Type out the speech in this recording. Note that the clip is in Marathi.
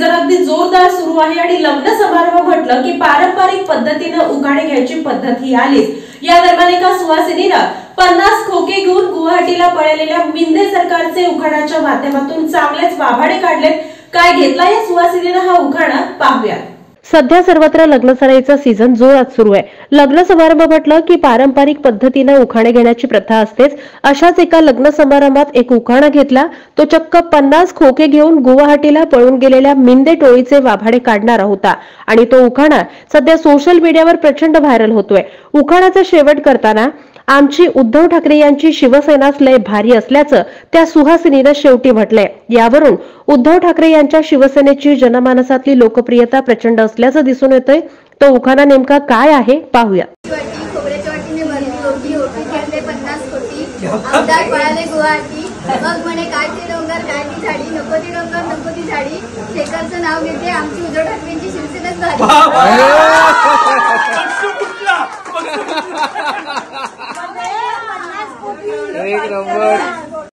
सीझन अगदी जोरदार सुरू आहे आणि लग्न समारंभ म्हटलं की पारंपरिक पद्धतीने उखाणे घ्यायची पद्धत ही आलीच। या दरम्यान एका सुवासिनीने 50 खोके घेऊन गुवाहाटीला पळालेल्या मिंदे सरकारचे उखाण्याच्या माध्यमातून चांगलेच वाभाडे काढलेत। काय घेतला या सुवासिनीने हा उखाणा पाहूया। सध्या सर्वत्र लग्न सराईचा सीझन जोरात सुरू आहे। लग्न समारंभ म्हटलं की पारंपरिक पद्धतीने उखाणे घेण्याची प्रथा असतेच। अशाच एका लग्न समारंभात एक उखाणा घेतला। तो चक्क 50 खोके घेऊन गुवाहाटीला पळून गेलेल्या मिंदे टोळीचे वाभाडे काढणारा होता आणि तो उखाणा सध्या सोशल मीडियावर प्रचंड व्हायरल होतोय। उखाणाचा शेवट करताना आमची उद्धव ठाकरे यांची शिवसेनाच लय भारी असल्याचं त्या सुहासिनीने शेवटी म्हटलंय। यावरून उद्धव ठाकरे यांच्या शिवसेनेची जनमानसातली लोकप्रियता प्रचंड असल्याचं दिसून येतंय। तो उखाणा नेमका काय आहे पाहूया। खोबऱ्याच्या वाटीने भरली ओटी, ओटी घेतले 50 कोटी, आमदार पळाले गुवाहाटी, मग म्हणे काय ते डोंगर काय ती झाडी, नको ती डोंगर नको ती झाडी, शेखरचं नाव घेते आमची उद्धव ठाकरेंची शिवसेनाच भारी। एक नंबर।